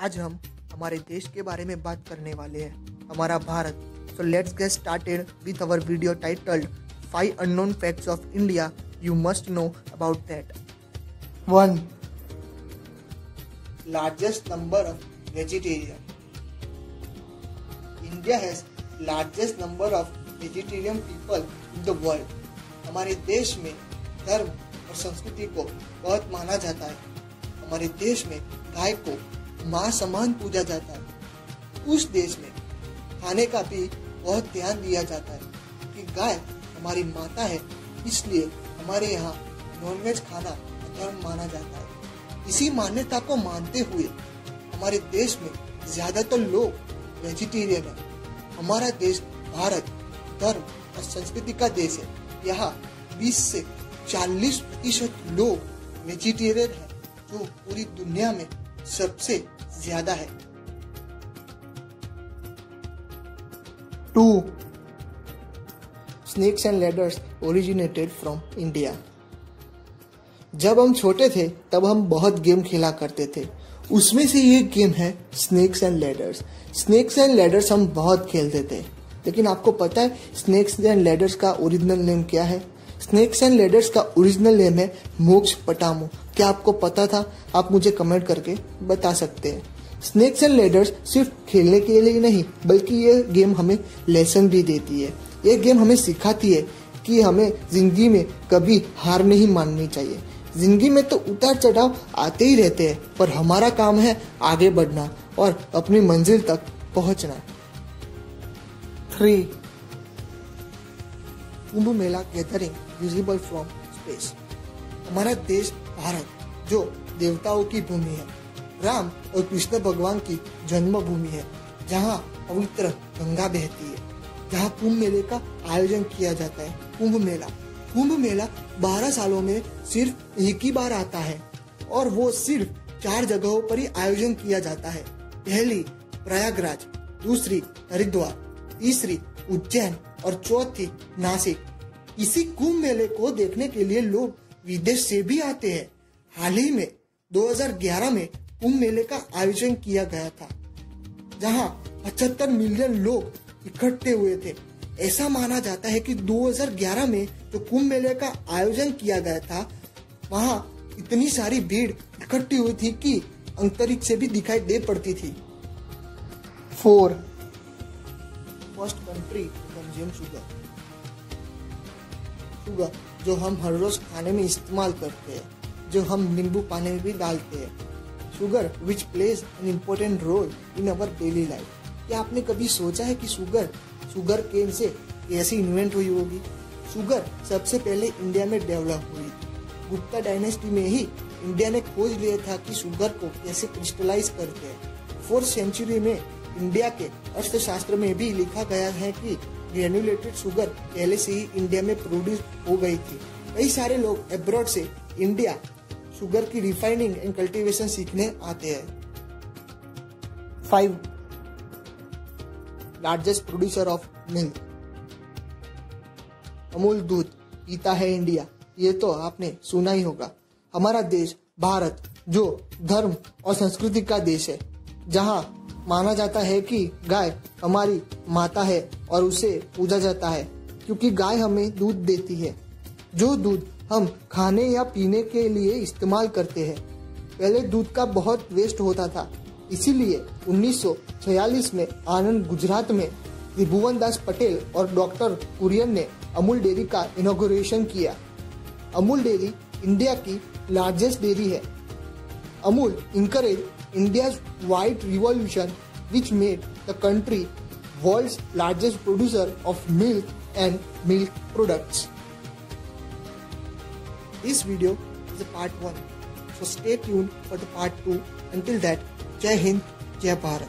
आज हम हमारे देश के बारे में बात करने वाले हैं, हमारा Bharat. So let's get started with our video titled 5 unknown facts of India you must know about that. 1. Largest number of vegetarian. India has largest number of vegetarian people in the world. हमारे देश में धर्म और संस्कृति को बहुत माना जाता है। हमारे देश में गाय को मां समान पूजा जाता है। उस देश में खाने का भी बहुत ध्यान दिया जाता है कि गाय हमारी माता है, इसलिए हमारे यहाँ नॉनवेज खाना धर्म माना जाता है। इसी मान्यता को मानते हुए हमारे देश में ज्यादातर लोग वेजिटेरियन है। हमारा देश भारत धर्म और संस्कृति का देश है। यहाँ 20 से 40% लोग वेजिटेरियन है, जो पूरी दुनिया में सबसे ज्यादा है। 2. Snakes and ladders originated from India. जब हम छोटे थे तब हम बहुत गेम खेला करते थे। उसमें से ये गेम है snakes and ladders. Snakes and ladders हम बहुत खेलते थे, लेकिन आपको पता है स्नेक्स एंड लैडर्स का ओरिजिनल नेम क्या है? स्नेक्स एंड लैडर्स का ओरिजिनल नेम है मोक्ष पटामू। क्या आपको पता था? आप मुझे कमेंट करके बता सकते हैं। स्नेक्स एंड लैडर्स सिर्फ खेलने के लिए नहीं, बल्कि ये गेम हमें लेसन भी देती है। ये गेम हमें सिखाती है कि हमें जिंदगी में कभी हार नहीं माननी चाहिए। जिंदगी में तो उतार चढ़ाव आते ही रहते हैं, पर हमारा काम है आगे बढ़ना और अपनी मंजिल तक पहुंचना। 3. Kumbh Mela gathering visible from space. हमारा देश भारत जो देवताओं की भूमि है, राम और कृष्ण भगवान की जन्मभूमि है, जहाँ पवित्र गंगा बहती है, जहाँ कुंभ मेले का आयोजन किया जाता है। कुंभ मेला 12 सालों में सिर्फ एक ही बार आता है, और वो सिर्फ 4 जगहों पर ही आयोजन किया जाता है। पहली प्रयागराज, दूसरी हरिद्वार, तीसरी उज्जैन और चौथी नासिक। इसी कुंभ मेले को देखने के लिए लोग विदेश से भी आते हैं। हाल ही में 2011 में कुंभ मेले का आयोजन किया गया था, जहां 75 मिलियन लोग इकट्ठे हुए थे। ऐसा माना जाता है कि 2011 में जो कुंभ मेले का आयोजन किया गया था, वहां इतनी सारी भीड़ इकट्ठी हुई थी कि अंतरिक्ष से भी दिखाई दे पड़ती थी। 4. फर्स्ट कंट्री कंज्यूम शुगर जो हम हर रोज खाने में इस्तेमाल करते हैं, जो हम नींबू पानी में भी डालते हैं। Sugar which plays an important role in our daily life. क्या आपने कभी सोचा है कि शुगर केन से कैसे इन्वेंट हुई होगी? शुगर सबसे पहले इंडिया में डेवलप हुई थी। गुप्ता डायनेस्टी में ही इंडिया ने खोज लिया था कि शुगर को कैसे क्रिस्टलाइज करते हैं। 4th सेंचुरी में इंडिया के अर्थशास्त्र में भी लिखा गया है कि ग्रेन्युलेटेड शुगर पहले से ही इंडिया में प्रोड्यूस हो गई थी। कई सारे लोग अब्रॉड से इंडिया शुगर की रिफाइनिंग एंड कल्टीवेशन सीखने आते हैं। 5. Largest producer of milk. Amul दूध पीता है इंडिया, ये तो आपने सुना ही होगा। हमारा देश भारत जो धर्म और संस्कृति का देश है, जहाँ माना जाता है कि गाय हमारी माता है और उसे पूजा जाता है, क्योंकि गाय हमें दूध देती है, जो दूध हम खाने या पीने के लिए इस्तेमाल करते हैं। पहले दूध का बहुत वेस्ट होता था, इसीलिए 1946 में आनंद गुजरात में त्रिभुवन दास पटेल और डॉक्टर कुरियन ने अमूल डेयरी का इनॉग्रेशन किया। अमूल डेयरी इंडिया की लार्जेस्ट डेयरी है। Amul encouraged India's white revolution, which made the country world's largest producer of milk and milk products. This video is a part 1, so stay tuned for the part 2. Until that, Jai Hind, Jai Bharat.